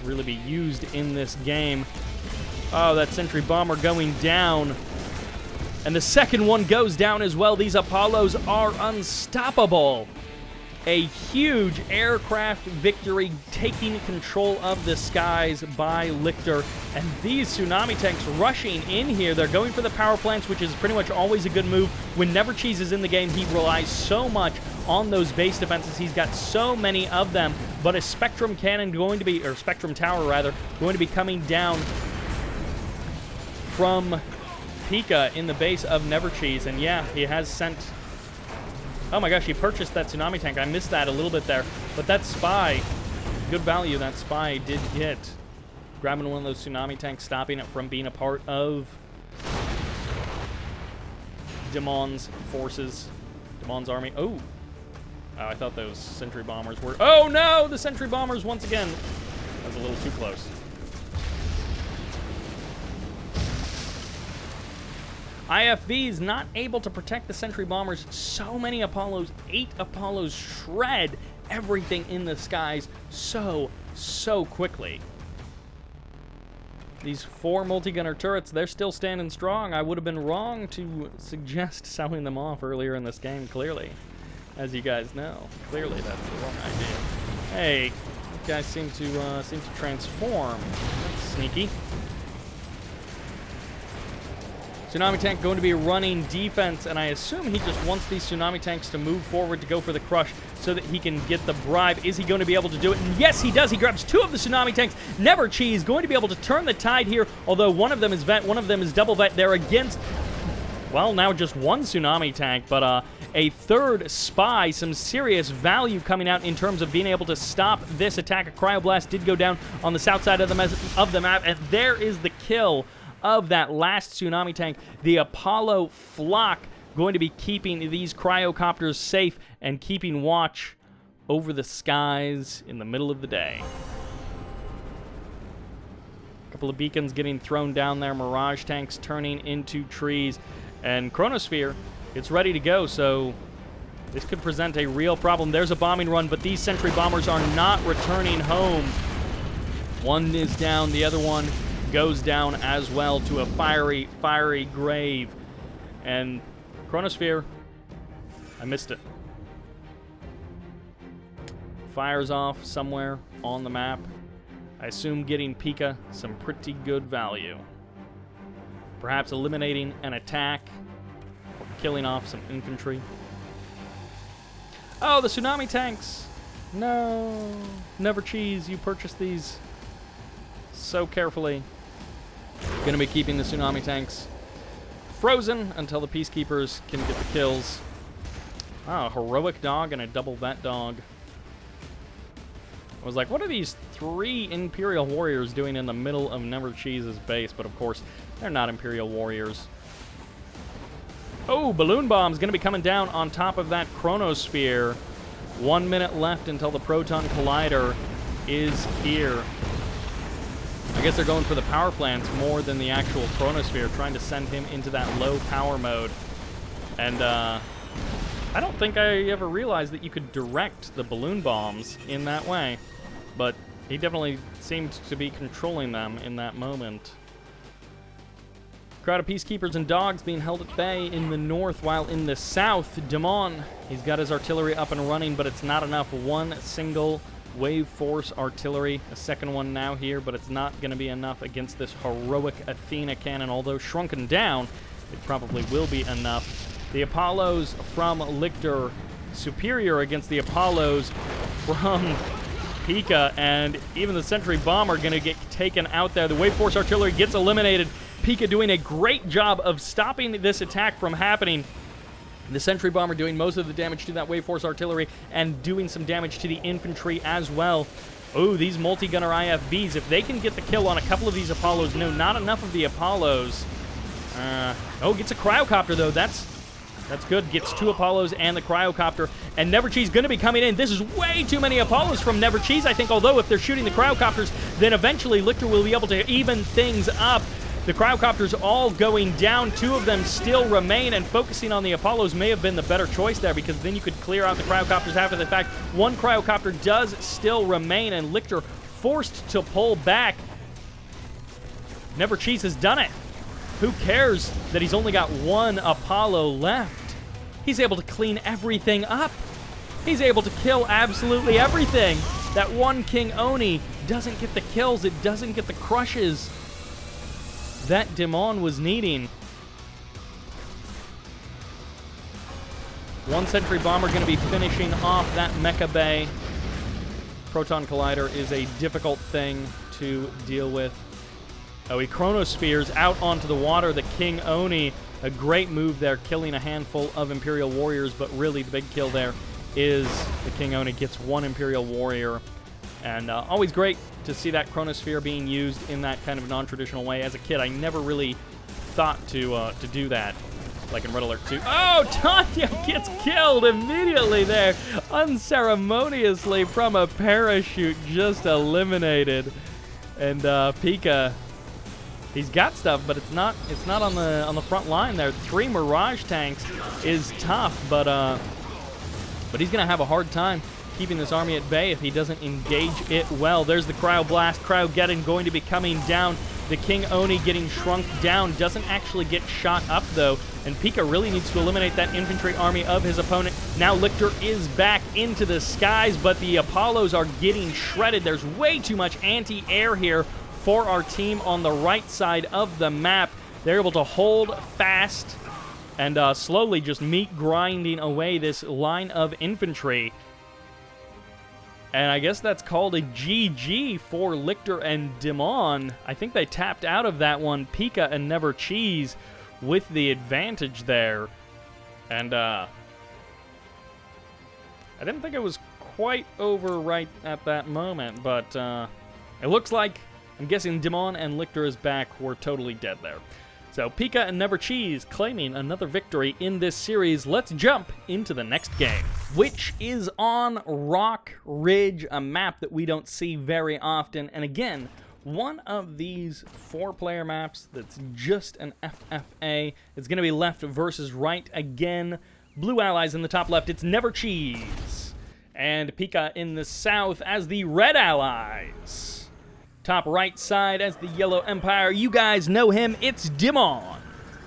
really be used in this game. Oh, that Sentry Bomber going down. And the second one goes down as well. These Apollos are unstoppable. A huge aircraft victory, taking control of the skies by LiCtor. And these Tsunami Tanks rushing in here. They're going for the power plants, which is pretty much always a good move. When Never Cheese is in the game, he relies so much on those base defenses. He's got so many of them. But a Spectrum Cannon or Spectrum Tower rather, going to be coming down from PiKa in the base of Never Cheese. And yeah, he has sent... Oh my gosh, he purchased that Tsunami Tank. I missed that a little bit there. But that Spy, good value that Spy did get. Grabbing one of those Tsunami Tanks, stopping it from being a part of Dimon's forces. Dimon's army. Oh, I thought those Sentry Bombers were... Oh no, the Sentry Bombers once again. That was a little too close. IFV's not able to protect the sentry bombers. So many Apollos, 8 Apollos shred everything in the skies so quickly. These 4 multi-gunner turrets, they're still standing strong. I would have been wrong to suggest selling them off earlier in this game, clearly. As you guys know, clearly that's the wrong idea. Hey, you guys seem to transform. That's sneaky. Tsunami tank going to be running defense, and I assume he just wants these tsunami tanks to move forward to go for the crush so that he can get the bribe. Is he going to be able to do it? And yes, he does. He grabs 2 of the tsunami tanks. Never Cheese going to be able to turn the tide here, although one of them is vet, one of them is double vet. They're against, well, now just 1 tsunami tank, but a 3rd spy. Some serious value coming out in terms of being able to stop this attack. A cryoblast did go down on the south side of the map, and there is the kill of that last tsunami tank. The Apollo flock going to be keeping these cryocopters safe and keeping watch over the skies in the middle of the day. A couple of beacons getting thrown down there, Mirage tanks turning into trees, and Chronosphere, it's ready to go, so this could present a real problem. There's a bombing run, but these sentry bombers are not returning home. One is down, the other one goes down as well to a fiery grave. And Chronosphere, I missed it. Fires off somewhere on the map. I assume getting PiKa some pretty good value. Perhaps eliminating an attack or killing off some infantry. Oh, the tsunami tanks. No. Never Cheese, you purchased these so carefully. Going to be keeping the tsunami tanks frozen until the peacekeepers can get the kills. Oh, a heroic dog and a double vet dog. I was like, what are these 3 Imperial warriors doing in the middle of Never Cheese's base? But of course, they're not Imperial warriors. Oh, balloon bomb's going to be coming down on top of that Chronosphere. 1 minute left until the Proton Collider is here. I guess they're going for the power plants more than the actual Chronosphere, trying to send him into that low power mode. And I don't think I ever realized that you could direct the balloon bombs in that way. But he definitely seemed to be controlling them in that moment. Crowd of peacekeepers and dogs being held at bay in the north, while in the south, Dimon, he's got his artillery up and running, but it's not enough. 1 single Wave Force artillery, a second one now here, but it's not going to be enough against this heroic Athena cannon. Although shrunken down, it probably will be enough. The Apollos from LiCtor superior against the Apollos from PiKa, and even the Sentry Bomb are going to get taken out there. The Wave Force artillery gets eliminated. PiKa doing a great job of stopping this attack from happening. The Sentry Bomber doing most of the damage to that Wave Force artillery and doing some damage to the infantry as well. Oh, these multi-gunner IFVs, if they can get the kill on a couple of these Apollos. No, not enough of the Apollos. Oh, gets a cryocopter, though. That's good. Gets 2 Apollos and the cryocopter. And Never Cheese going to be coming in. This is way too many Apollos from Never Cheese, I think. Although if they're shooting the cryocopters, then eventually LiCtor will be able to even things up. The cryocopters all going down. 2 of them still remain, and focusing on the Apollos may have been the better choice there, because then you could clear out the cryocopters after the fact. 1 cryocopter does still remain, and LiCtor forced to pull back. Never Cheese has done it. Who cares that he's only got 1 Apollo left? He's able to clean everything up. He's able to kill absolutely everything. That 1 King Oni doesn't get the kills. It doesn't get the crushes that Dimon was needing. 1 Sentry Bomber going to be finishing off that Mecha Bay. Proton Collider is a difficult thing to deal with. Oh, he Chronospheres out onto the water. The King Oni, a great move there, killing a handful of Imperial Warriors, but really the big kill there is the King Oni gets 1 Imperial Warrior. And always great to see that Chronosphere being used in that kind of non-traditional way. As a kid, I never really thought to do that, like in Red Alert 2. Oh, Tanya gets killed immediately there, unceremoniously from a parachute, just eliminated. And PiKa He's got stuff, but it's not on the front line there. 3 Mirage tanks is tough, but he's gonna have a hard time keeping this army at bay if he doesn't engage it well. There's the Cryoblast. Cryogeddon going to be coming down. The King Oni getting shrunk down. Doesn't actually get shot up, though. And PiKa really needs to eliminate that infantry army of his opponent. Now LiCtor is back into the skies, but the Apollos are getting shredded. There's way too much anti-air here for our team on the right side of the map. They're able to hold fast and slowly just meat grinding away this line of infantry. And I guess that's called a GG for LiCtor and Dimon. I think they tapped out of that one. PiKa and Never Cheese with the advantage there. And I didn't think it was quite over right at that moment, but it looks like, I'm guessing Dimon and LiCtor is back. We're totally dead there. So PiKa and Never Cheese claiming another victory in this series. Let's jump into the next game, which is on Rock Ridge, a map that we don't see very often. And again, one of these 4-player maps that's just an FFA. It's going to be left versus right again. Blue allies in the top left, it's Never Cheese. And PiKa in the south as the red allies. Top right side as the Yellow Empire, you guys know him, it's Dimon.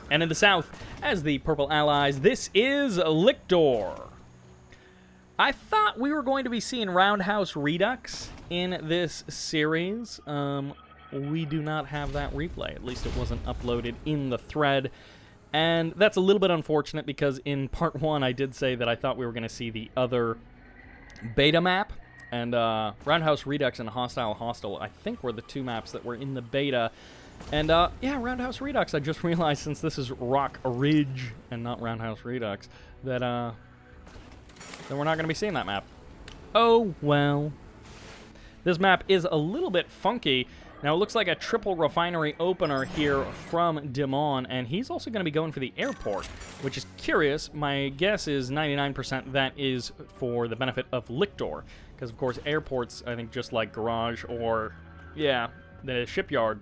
And in the south, as the purple allies, this is LiCtor. I thought we were going to be seeing Roundhouse Redux in this series. We do not have that replay, at least it wasn't uploaded in the thread. And that's a little bit unfortunate because in part 1 I did say that I thought we were going to see the other beta map. And Roundhouse Redux and Hostile Hostel, I think, were the 2 maps that were in the beta. And, yeah, Roundhouse Redux, I just realized, since this is Rock Ridge and not Roundhouse Redux, that we're not going to be seeing that map. Oh, well. This map is a little bit funky. Now, it looks like a triple refinery opener here from Dimon, and he's also going to be going for the airport, which is curious. My guess is 99% that is for the benefit of LiCtor. Because, of course, airports, I think, just like Garage or, yeah, the shipyard,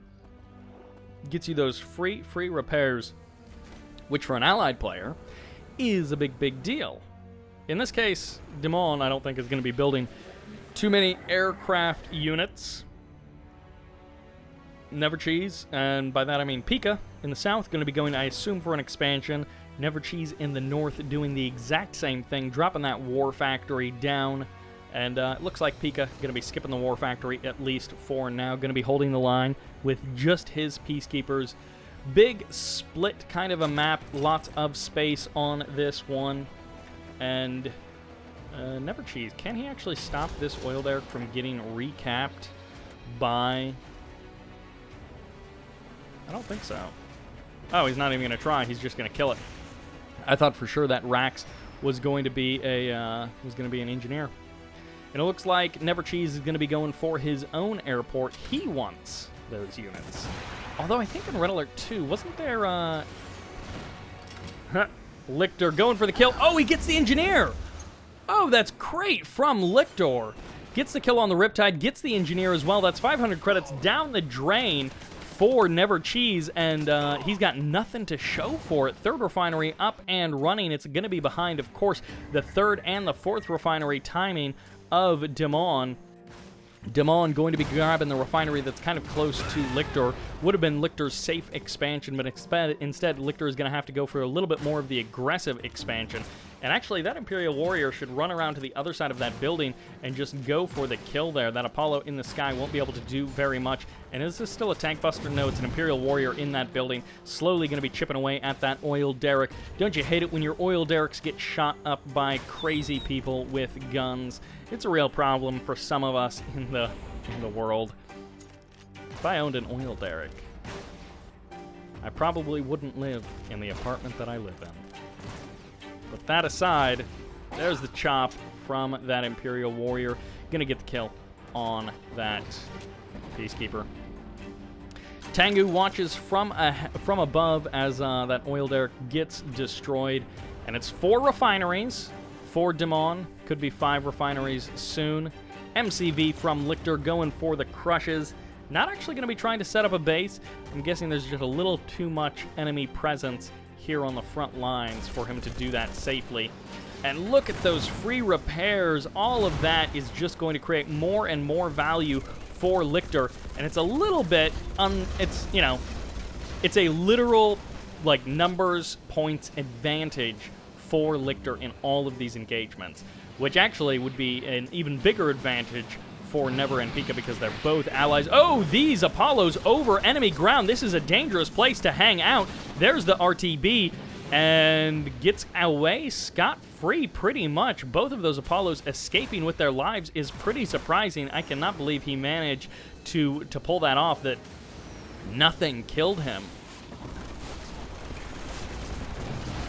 gets you those free repairs, which for an allied player is a big deal. In this case, Dimon, I don't think, is going to be building too many aircraft units. Never Cheese, and by that I mean PiKa in the south, going to be going, I assume, for an expansion. Never Cheese in the north doing the exact same thing, dropping that war factory down. And it looks like PiKa going to be skipping the war factory, at least for now. Going to be holding the line with just his peacekeepers. Big split kind of a map. Lots of space on this one. And Never Cheese, can he actually stop this oil derrick from getting recapped by... I don't think so. Oh, he's not even going to try. He's just going to kill it. I thought for sure that Rax was going to be an engineer. And it looks like Never Cheese is going to be going for his own airport. He wants those units. Although I think in Red Alert 2, wasn't there, LiCtor going for the kill. Oh, he gets the engineer! Oh, that's great from LiCtor. Gets the kill on the Riptide, gets the engineer as well. That's 500 credits down the drain for Never Cheese, and he's got nothing to show for it. 3rd refinery up and running. It's going to be behind, of course, the 3rd and the 4th refinery timing of Dimon. Dimon going to be grabbing the refinery that's kind of close to LiCtor. Would have been LiCtor's safe expansion, but instead LiCtor is going to have to go for a little bit more of the aggressive expansion. And actually, that Imperial Warrior should run around to the other side of that building and just go for the kill there. That Apollo in the sky won't be able to do very much. And is this still a tank buster? No, it's an Imperial Warrior in that building, slowly going to be chipping away at that oil derrick. Don't you hate it when your oil derricks get shot up by crazy people with guns? It's a real problem for some of us in the world. If I owned an oil derrick, I probably wouldn't live in the apartment that I live in. But that aside, there's the chop from that Imperial Warrior. Gonna get the kill on that Peacekeeper. Tengu watches from above as that oil derrick gets destroyed. And it's 4 refineries for Dimon. Could be 5 refineries soon. MCV from LiCtor going for the crushes. not actually going to be trying to set up a base. I'm guessing there's just a little too much enemy presence here on the front lines for him to do that safely. And look at those free repairs. All of that is just going to create more and more value for LiCtor. And it's a little bit, it's, you know, it's a literal, like, numbers, points advantage for LiCtor in all of these engagements, which actually would be an even bigger advantage for Never and PiKa because they're both allies. Oh, these Apollos over enemy ground. This is a dangerous place to hang out. There's the RTB and gets away scot-free pretty much. Both of those Apollos escaping with their lives is pretty surprising. I cannot believe he managed to pull that off, that nothing killed him.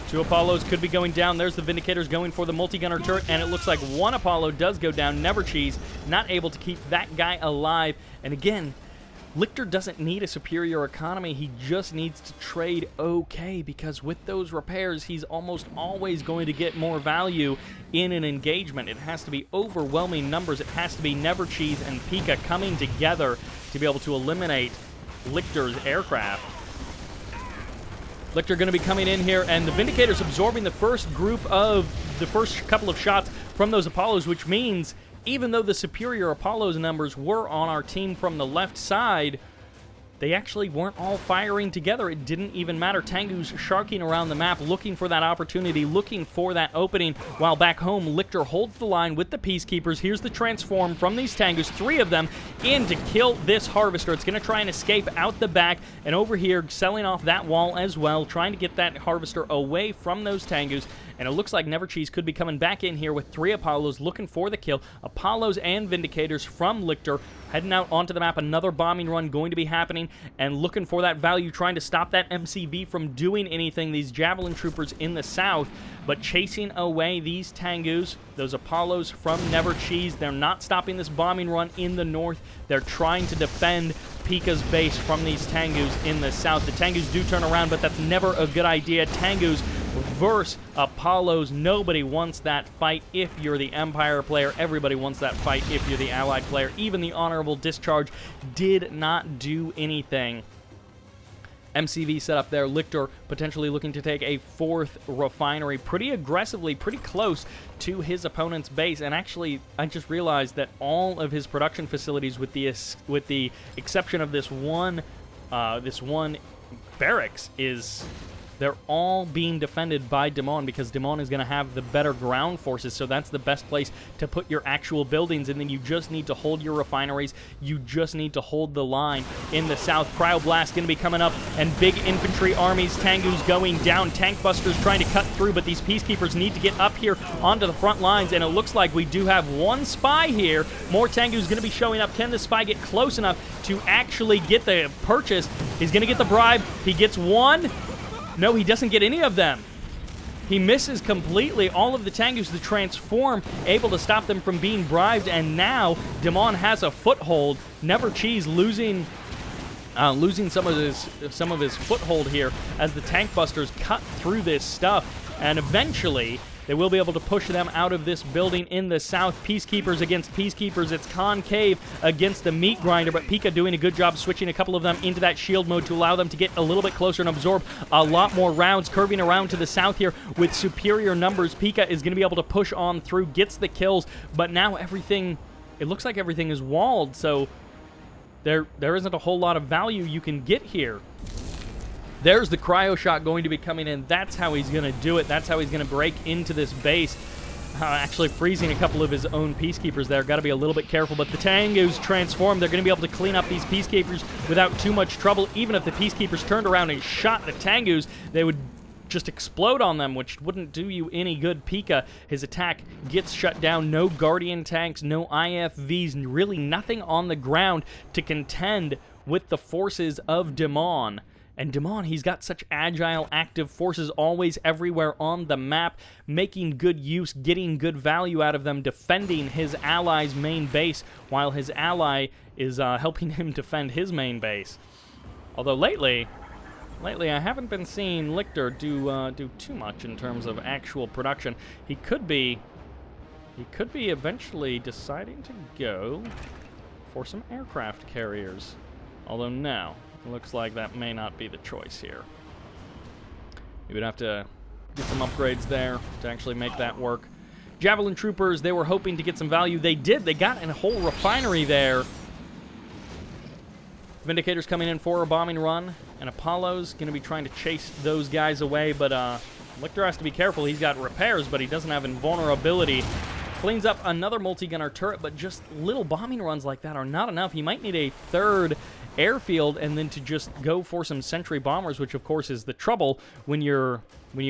Two Apollos could be going down. There's the Vindicators going for the multi-gunner turret, and it looks like one Apollo does go down. Never Cheese not able to keep that guy alive. And again, LiCtor doesn't need a superior economy. He just needs to trade okay, because with those repairs, he's almost always going to get more value in an engagement. It has to be overwhelming numbers. It has to be Never Cheese and PiKa coming together to be able to eliminate LiCtor's aircraft. LiCtor going to be coming in here, and the Vindicators absorbing the first couple of shots from those Apollos, which means even though the superior Apollos numbers were on our team from the left side, they actually weren't all firing together. It didn't even matter. Tengu's sharking around the map, looking for that opportunity, looking for that opening, while back home, LiCtor holds the line with the Peacekeepers. Here's the transform from these Tengus, 3 of them, in to kill this Harvester. It's going to try and escape out the back, and over here, selling off that wall as well, trying to get that Harvester away from those Tengus. And it looks like Never Cheese could be coming back in here with 3 Apollos looking for the kill. Apollos and Vindicators from LiCtor heading out onto the map. Another bombing run going to be happening and looking for that value, trying to stop that MCV from doing anything. These Javelin Troopers in the south, but chasing away these Tengus, those Apollos from Never Cheese. They're not stopping this bombing run in the north. They're trying to defend PiKa's base from these Tengus in the south. The Tengus do turn around, but that's never a good idea. Tengus versus Apollos. Nobody wants that fight if you're the Empire player. Everybody wants that fight if you're the Allied player. Even the Honorable Discharge did not do anything. MCV set up there. LiCtor potentially looking to take a 4th refinery pretty aggressively, pretty close to his opponent's base. And actually, I just realized that all of his production facilities, with the exception of this one barracks, they're all being defended by Dimon, because Dimon is going to have the better ground forces, so that's the best place to put your actual buildings, and then you just need to hold your refineries. You just need to hold the line in the south. Cryoblast going to be coming up, and big infantry armies, Tengu's going down, tank busters trying to cut through, but these Peacekeepers need to get up here onto the front lines, and it looks like we do have one spy here. More Tengu's going to be showing up. Can the spy get close enough to actually get the purchase? He's going to get the bribe. He gets one. No, he doesn't get any of them. He misses completely. All of the Tengus, the transform, able to stop them from being bribed, and now Dimon has a foothold. Never Cheese losing some of his foothold here as the tank busters cut through this stuff, and eventually they will be able to push them out of this building in the south. Peacekeepers against Peacekeepers. It's Concave against the Meat Grinder, but PiKa doing a good job switching a couple of them into that shield mode to allow them to get a little bit closer and absorb a lot more rounds. Curving around to the south here with superior numbers. PiKa is going to be able to push on through, gets the kills, but now everything, it looks like everything is walled, so there isn't a whole lot of value you can get here. There's the cryo shot going to be coming in. That's how he's going to do it. That's how he's going to break into this base. Actually freezing a couple of his own Peacekeepers there. Got to be a little bit careful, but the Tengus transform. They're going to be able to clean up these Peacekeepers without too much trouble. Even if the Peacekeepers turned around and shot the Tengus, they would just explode on them, which wouldn't do you any good. PiKa, his attack gets shut down. No Guardian tanks, no IFVs, really nothing on the ground to contend with the forces of Dimon. And Dimon, he's got such agile, active forces always everywhere on the map, making good use, getting good value out of them, defending his ally's main base, while his ally is helping him defend his main base. Although lately I haven't been seeing LiCtor do too much in terms of actual production. He could be eventually deciding to go for some aircraft carriers. Although no, looks like that may not be the choice here. You would have to get some upgrades there to actually make that work. Javelin Troopers, they were hoping to get some value. They did. They got a whole refinery there. Vindicators coming in for a bombing run, and Apollo's going to be trying to chase those guys away, but LiCtor has to be careful. He's got repairs, but he doesn't have invulnerability. Cleans up another multi-gunner turret, but just little bombing runs like that are not enough. He might need a third airfield and then to just go for some sentry bombers, which of course is the trouble when you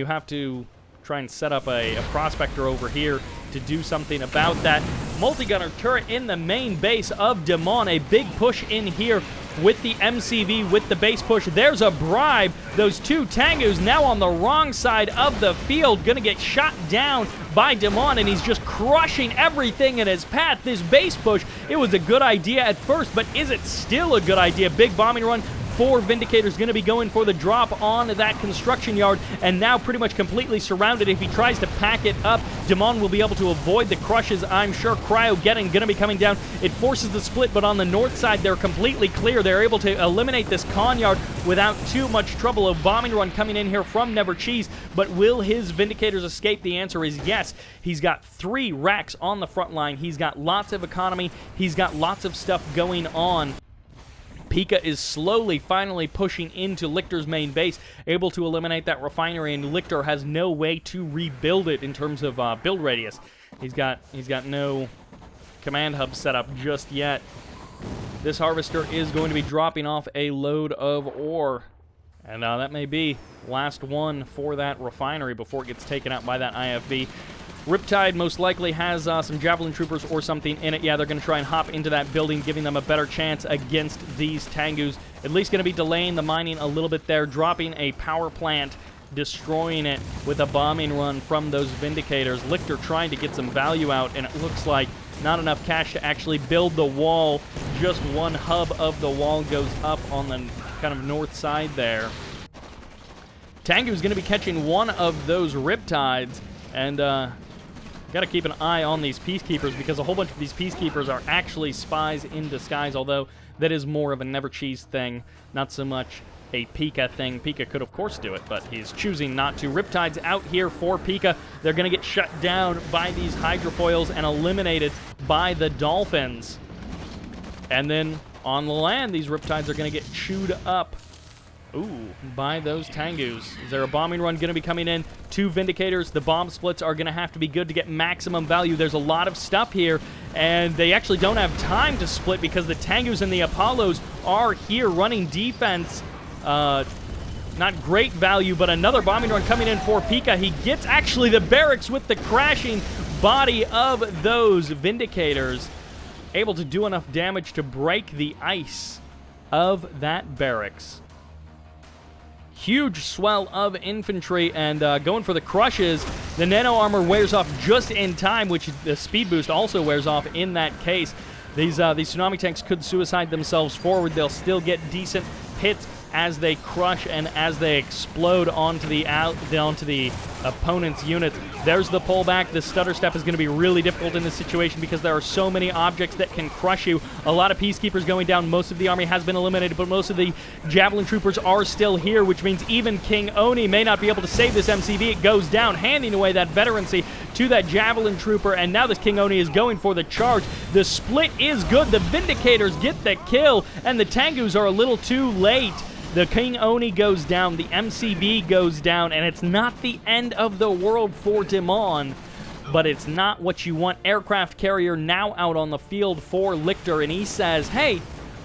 have to try and set up a prospector over here to do something about that. Multi-gunner turret in the main base of Dimon. A big push in here with the MCV, with the base push. There's a bribe. Those two Tengus now on the wrong side of the field, gonna get shot down by Dimon, and he's just crushing everything in his path. This base push, it was a good idea at first, but is it still a good idea? Big bombing run. 4 Vindicators going to be going for the drop on that construction yard, and now pretty much completely surrounded. If he tries to pack it up, Dimon will be able to avoid the crushes, I'm sure. Cryo-Getting going to be coming down. It forces the split, but on the north side, they're completely clear. They're able to eliminate this con yard without too much trouble. A bombing run coming in here from Never Cheese, but will his Vindicators escape? The answer is yes. He's got 3 racks on the front line. He's got lots of economy. He's got lots of stuff going on. PiKa is slowly, finally pushing into LiCtor's main base, able to eliminate that refinery, and LiCtor has no way to rebuild it in terms of build radius. He's got no command hub set up just yet. This harvester is going to be dropping off a load of ore, and that may be last one for that refinery before it gets taken out by that IFV. Riptide most likely has some Javelin Troopers or something in it. Yeah, they're going to try and hop into that building, giving them a better chance against these Tengus. At least going to be delaying the mining a little bit there, dropping a power plant, destroying it with a bombing run from those Vindicators. LiCtor trying to get some value out, and it looks like not enough cash to actually build the wall. Just one hub of the wall goes up on the kind of north side there. Tengu's going to be catching one of those Riptides, and got to keep an eye on these Peacekeepers, because a whole bunch of these Peacekeepers are actually spies in disguise, although that is more of a Never Cheese thing, not so much a PiKa thing. PiKa could, of course, do it, but he's choosing not to. Riptide's out here for PiKa. They're going to get shut down by these hydrofoils and eliminated by the Dolphins. And then on the land, these Riptides are going to get chewed up by those Tengus. Is there a bombing run going to be coming in? 2 Vindicators. The bomb splits are going to have to be good to get maximum value. There's a lot of stuff here, and they actually don't have time to split because the Tengus and the Apollos are here running defense. Not great value, but another bombing run coming in for PiKa. He gets actually the barracks with the crashing body of those Vindicators. Able to do enough damage to break the ice of that barracks. Huge swell of infantry, and going for the crushes. The nano armor wears off just in time, which the speed boost also wears off in that case. These tsunami tanks could suicide themselves forward. They'll still get decent hits as they crush and as they explode onto the opponent's units. There's the pullback. The stutter step is going to be really difficult in this situation because there are so many objects that can crush you. A lot of Peacekeepers going down. Most of the army has been eliminated, but most of the Javelin Troopers are still here, which means even King Oni may not be able to save this MCV. It goes down, handing away that veterancy to that Javelin Trooper, and now this King Oni is going for the charge. The split is good. The Vindicators get the kill, and the Tengus are a little too late. The King Oni goes down, the MCV goes down, and it's not the end of the world for Dimon, but it's not what you want. Aircraft carrier now out on the field for LiCtor, and he says, hey,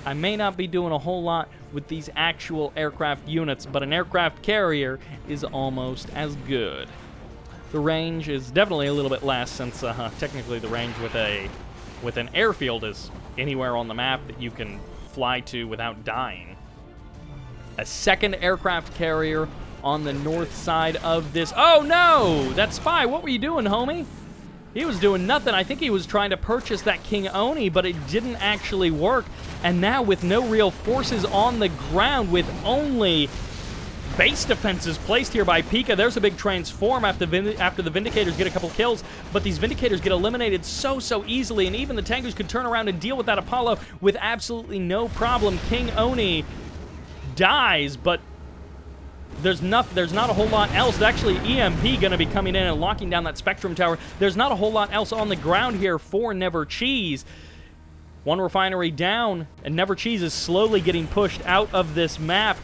I may not be doing a whole lot with these actual aircraft units, but an aircraft carrier is almost as good. The range is definitely a little bit less, since technically the range with an airfield is anywhere on the map that you can fly to without dying. A second aircraft carrier on the north side of this. Oh no! That spy, what were you doing, homie? He was doing nothing. I think he was trying to purchase that King Oni, but it didn't actually work. And now with no real forces on the ground, with only base defenses placed here by PiKa. There's a big transform after the Vindicators get a couple kills, but these Vindicators get eliminated so easily, and even the Tengus could turn around and deal with that Apollo with absolutely no problem. King Oni dies, but there's not a whole lot else. Actually, EMP going to be coming in and locking down that Spectrum Tower. There's not a whole lot else on the ground here for Never Cheese. One refinery down, and Never Cheese is slowly getting pushed out of this map.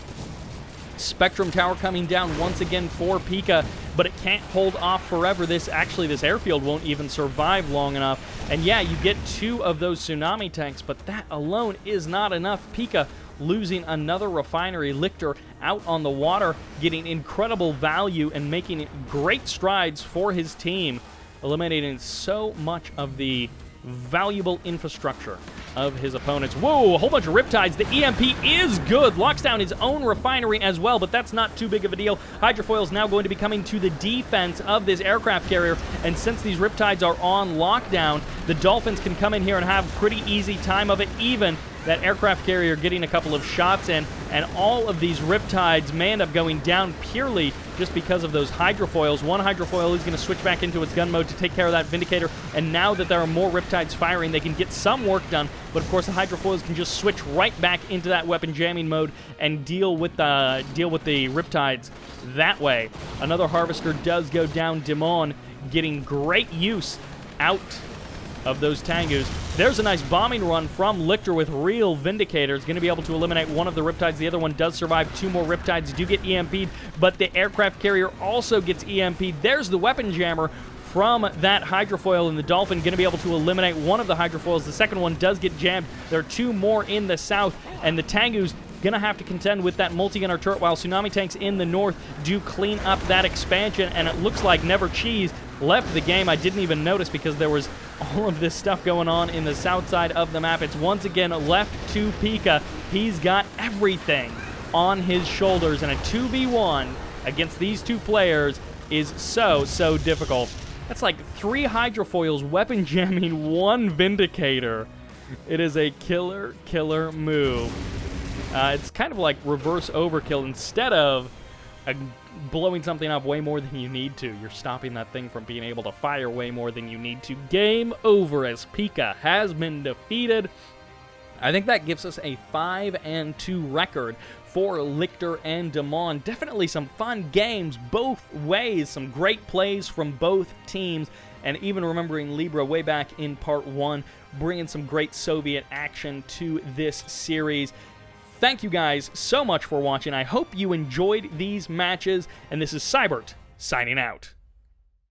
Spectrum Tower coming down once again for PiKa, but it can't hold off forever. This airfield won't even survive long enough. And yeah, you get 2 of those tsunami tanks, but that alone is not enough. PiKa losing another refinery. LiCtor out on the water, getting incredible value and making great strides for his team, eliminating so much of the valuable infrastructure of his opponents. Whoa, a whole bunch of Riptides. The EMP is good. Locks down his own refinery as well, but that's not too big of a deal. Hydrofoil is now going to be coming to the defense of this aircraft carrier, and since these Riptides are on lockdown, the Dolphins can come in here and have pretty easy time of it. Even that aircraft carrier getting a couple of shots in, and all of these Riptides may end up going down purely just because of those Hydrofoils. One Hydrofoil is going to switch back into its gun mode to take care of that Vindicator, and now that there are more Riptides firing, they can get some work done, but of course the Hydrofoils can just switch right back into that weapon jamming mode and deal with the Riptides that way. Another Harvester does go down. Dimon getting great use out of those Tengus. There's a nice bombing run from LiCtor with real Vindicators. Going to be able to eliminate one of the Riptides. The other one does survive. 2 more Riptides do get EMP'd, but the aircraft carrier also gets EMP'd. There's the weapon jammer from that Hydrofoil, and the Dolphin going to be able to eliminate one of the Hydrofoils. The second one does get jammed. There are 2 more in the south, and the Tengus going to have to contend with that multi-gunner turret while Tsunami Tanks in the north do clean up that expansion, and it looks like Never Cheese left the game. I didn't even notice because there was all of this stuff going on in the south side of the map. It's once again left to PiKa. He's got everything on his shoulders, and a 2v1 against these 2 players is so difficult. That's like 3 Hydrofoils weapon jamming 1 Vindicator. It is a killer move. It's kind of like reverse overkill. Instead of blowing something up way more than you need to, you're stopping that thing from being able to fire way more than you need to. Game over as PiKa has been defeated. I think that gives us a 5-2 record for LiCtor and Dimon. Definitely some fun games both ways, some great plays from both teams, and even remembering Libra way back in part 1, bringing some great Soviet action to this series. Thank you guys so much for watching. I hope you enjoyed these matches, and this is Sybert signing out.